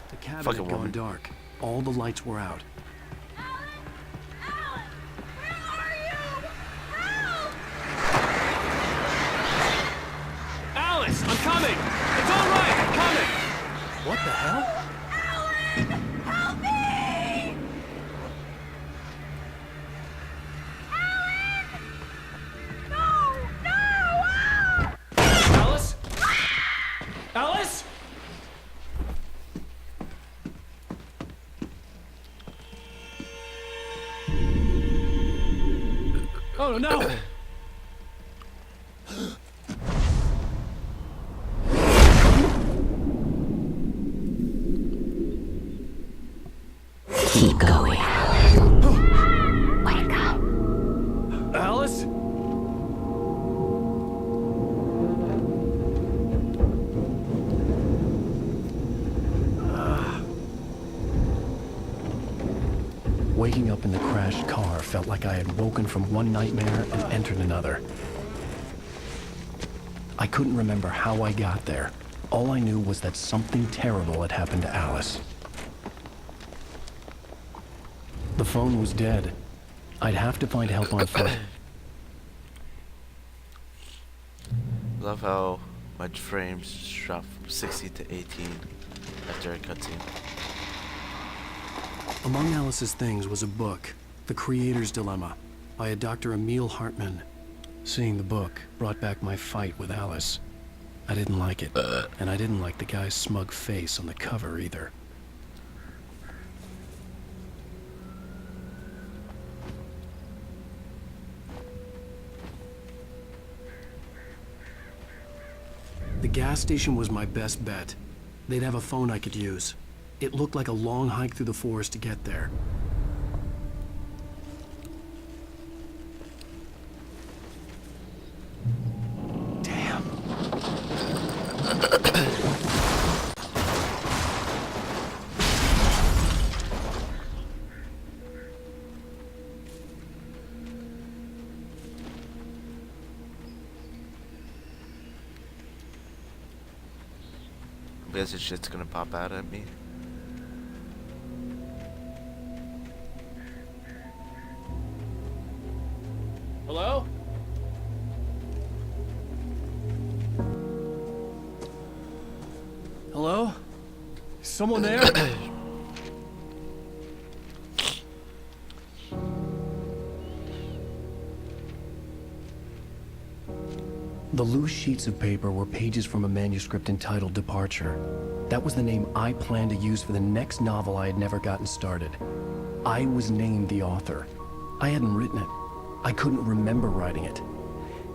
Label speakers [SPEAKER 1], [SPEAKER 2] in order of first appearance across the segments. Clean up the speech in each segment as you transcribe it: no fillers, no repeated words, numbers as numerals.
[SPEAKER 1] The cabin
[SPEAKER 2] Fucking
[SPEAKER 1] had gone
[SPEAKER 2] woman.
[SPEAKER 1] dark. All the lights were out.
[SPEAKER 3] Alice, I'm coming! It's all right, I'm coming!
[SPEAKER 1] What the hell?
[SPEAKER 4] Help me! Alan! No! No! Ah!
[SPEAKER 3] Alice? Alice? Oh no!
[SPEAKER 4] Keep going. Wake up.
[SPEAKER 3] Alice?
[SPEAKER 1] Waking up in the crashed car felt like I had woken from one nightmare and entered another. I couldn't remember how I got there. All I knew was that something terrible had happened to Alice. The phone was dead. I'd have to find help on foot.
[SPEAKER 2] Love how much frames drop from 60 to 18 after a cutscene.
[SPEAKER 1] Among Alice's things was a book, The Creator's Dilemma, by a Dr. Emil Hartman. Seeing the book brought back my fight with Alice. I didn't like it, and I didn't like the guy's smug face on the cover either. The gas station was my best bet. They'd have a phone I could use. It looked like a long hike through the forest to get there. Damn.
[SPEAKER 2] I guess this shit's gonna pop out at me.
[SPEAKER 3] Hello?
[SPEAKER 1] Hello? Someone there? The loose sheets of paper were pages from a manuscript entitled Departure. That was the name I planned to use for the next novel I had never gotten started. I was named the author. I hadn't written it. I couldn't remember writing it.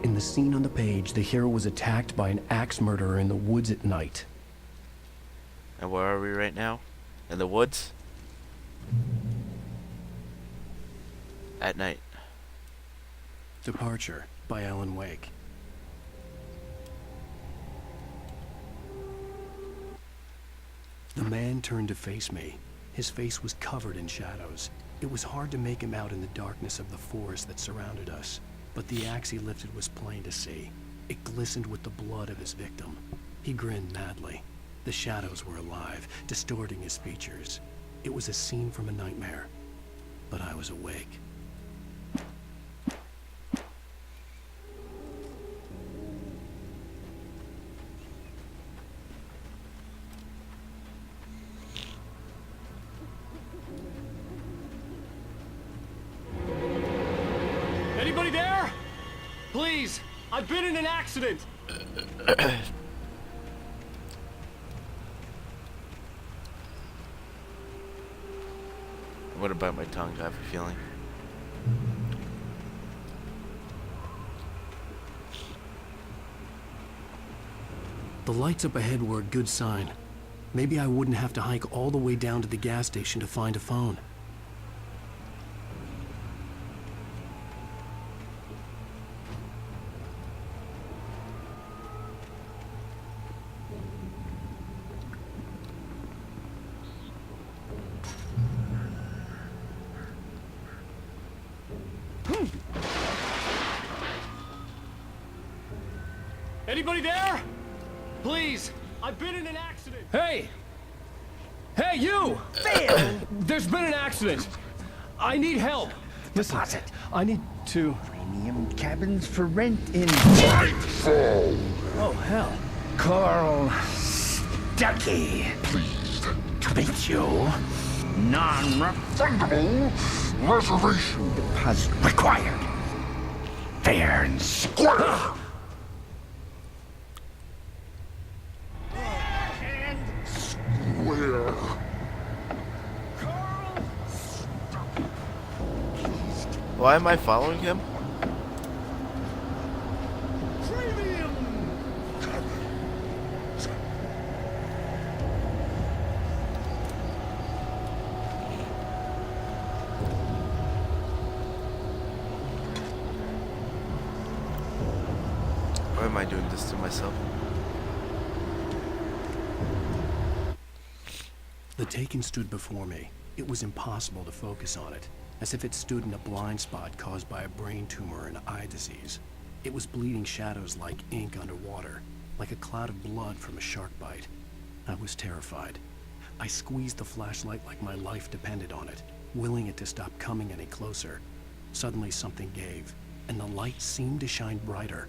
[SPEAKER 1] In the scene on the page, the hero was attacked by an axe murderer in the woods at night.
[SPEAKER 2] And where are we right now? In the woods? At night.
[SPEAKER 1] Departure by Alan Wake. The man turned to face me. His face was covered in shadows. It was hard to make him out in the darkness of the forest that surrounded us, but the axe he lifted was plain to see. It glistened with the blood of his victim. He grinned madly. The shadows were alive, distorting his features. It was a scene from a nightmare, but I was awake.
[SPEAKER 3] Anybody there? Please, I've been in an accident.
[SPEAKER 2] I'm gonna bite my tongue, I have a feeling.
[SPEAKER 1] The lights up ahead were a good sign. Maybe I wouldn't have to hike all the way down to the gas station to find a phone.
[SPEAKER 3] Anybody there? Please, I've been in an accident. Hey! Hey, you! There's been an accident. I need help. Listen, I need to...
[SPEAKER 5] Premium cabins for rent in
[SPEAKER 3] Oh, hell.
[SPEAKER 5] Carl Stuckey. Pleased to meet you. Non-refundable reservation deposit required. Fair and square. And square.
[SPEAKER 2] Why am I following him? Why am I doing this to myself?
[SPEAKER 1] The Taken stood before me. It was impossible to focus on it, as if it stood in a blind spot caused by a brain tumor and eye disease. It was bleeding shadows like ink underwater, like a cloud of blood from a shark bite. I was terrified. I squeezed the flashlight like my life depended on it, willing it to stop coming any closer. Suddenly something gave, and the light seemed to shine brighter.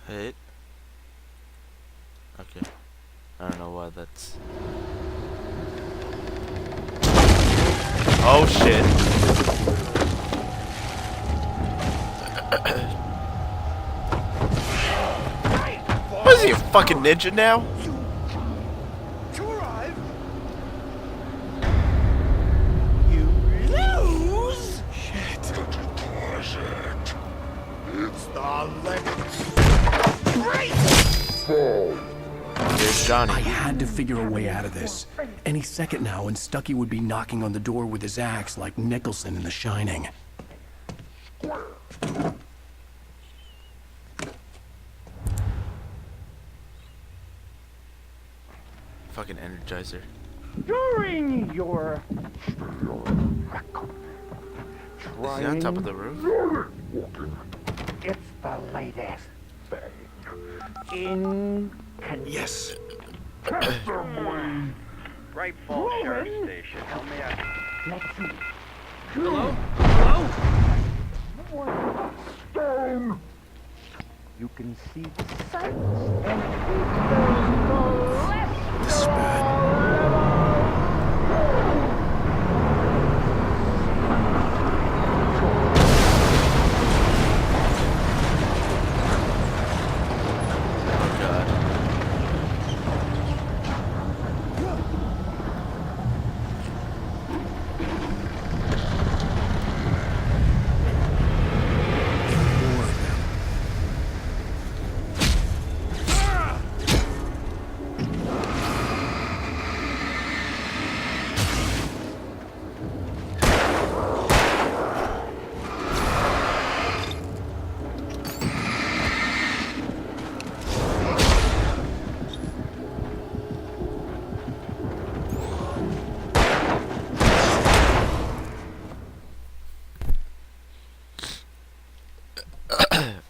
[SPEAKER 2] Hit. Okay. I don't know why that's... Oh shit. What is he, a fucking ninja now?
[SPEAKER 5] To arrive. You lose.
[SPEAKER 1] Shit.
[SPEAKER 5] It's the limit. Great.
[SPEAKER 2] There's Johnny.
[SPEAKER 1] I had to figure a way out of this. Any second now, and Stuckey would be knocking on the door with his axe like Nicholson in The Shining.
[SPEAKER 2] Fucking Energizer.
[SPEAKER 5] During your
[SPEAKER 2] Is he on top of the roof?
[SPEAKER 5] it's the latest thing in
[SPEAKER 1] Yes.
[SPEAKER 6] Right Falls Sheriff Station. Help me out.
[SPEAKER 5] Let's see.
[SPEAKER 3] Hello? Hello?
[SPEAKER 5] Stone. You can see the sights and the
[SPEAKER 1] This is bad.
[SPEAKER 2] Oh god.
[SPEAKER 1] More of them.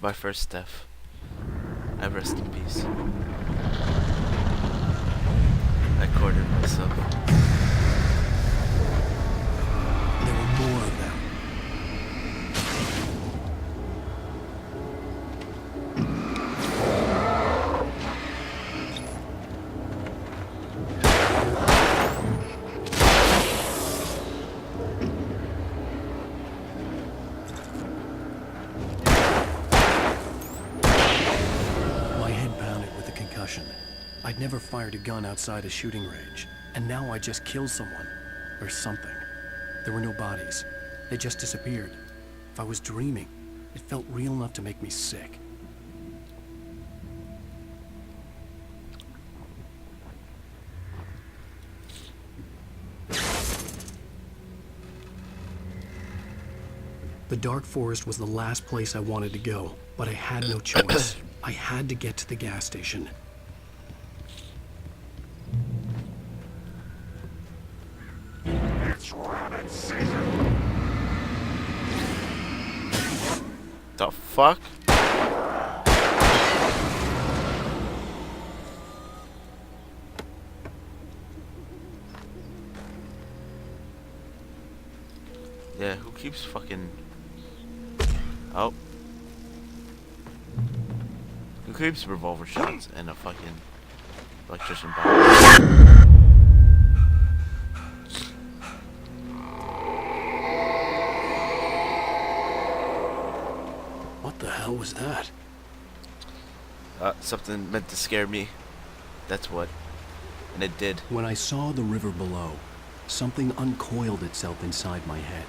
[SPEAKER 2] My first death. I rest in peace. I cornered myself.
[SPEAKER 1] There were more of them. My head pounded with the concussion. I'd never fired a gun outside a shooting range, and now I just killed someone. Or something. There were no bodies. They just disappeared. If I was dreaming, it felt real enough to make me sick. The dark forest was the last place I wanted to go, but I had no choice. I had to get to the gas station.
[SPEAKER 5] It's rabbit season.
[SPEAKER 2] The fuck? Yeah, who keeps fucking... Oh. Who keeps revolver shots in a fucking electrician box?
[SPEAKER 1] What the hell was that?
[SPEAKER 2] Something meant to scare me. That's what. And it did.
[SPEAKER 1] When I saw the river below, something uncoiled itself inside my head.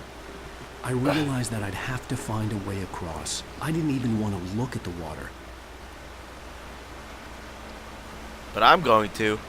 [SPEAKER 1] I realized that I'd have to find a way across. I didn't even want to look at the water.
[SPEAKER 2] But I'm going to.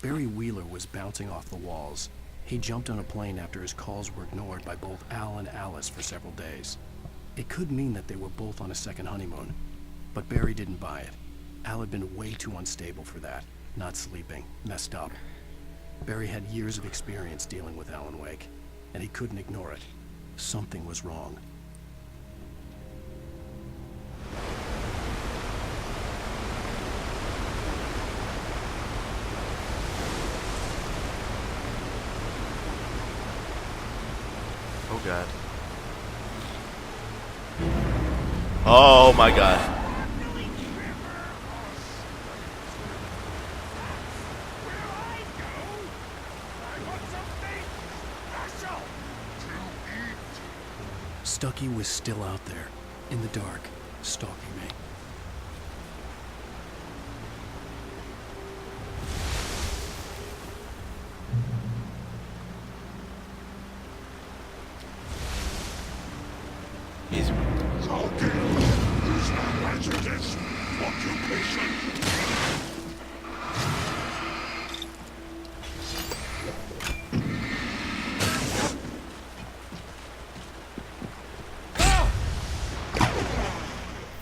[SPEAKER 1] Barry Wheeler was bouncing off the walls. He jumped on a plane after his calls were ignored by both Al and Alice for several days. It could mean that they were both on a second honeymoon, but Barry didn't buy it. Al had been way too unstable for that, not sleeping, messed up. Barry had years of experience dealing with Alan Wake, and he couldn't ignore it. Something was wrong.
[SPEAKER 2] Oh god. Oh my god.
[SPEAKER 1] Stucky was still out there, in the dark, stalking me.
[SPEAKER 2] He's...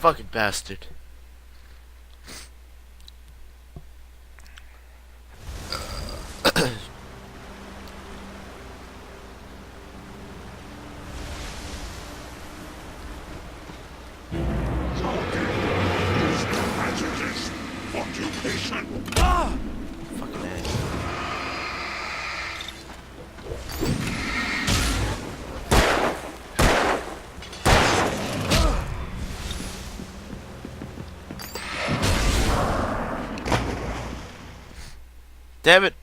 [SPEAKER 2] Fucking bastard. Fucking A. Damn it!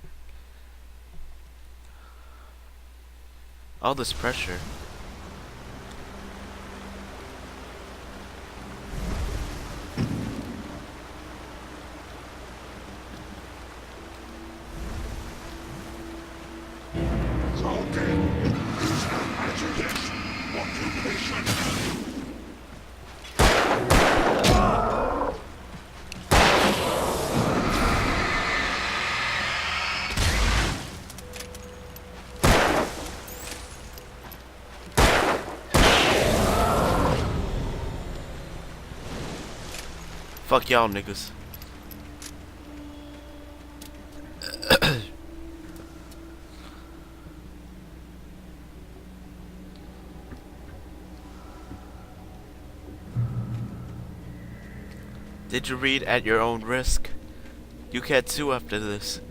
[SPEAKER 2] All this pressure. Fuck y'all niggas. Did you read At Your Own Risk? You can't sue after this.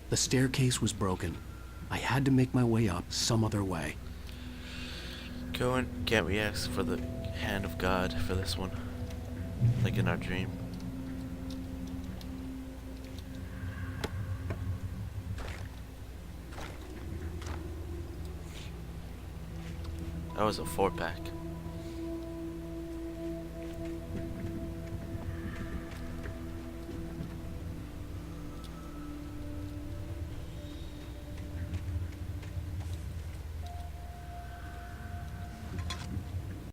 [SPEAKER 1] The staircase was broken. I had to make my way up some other way.
[SPEAKER 2] Can't we ask for the hand of God for this one? Like in our dream. That was a 4-pack.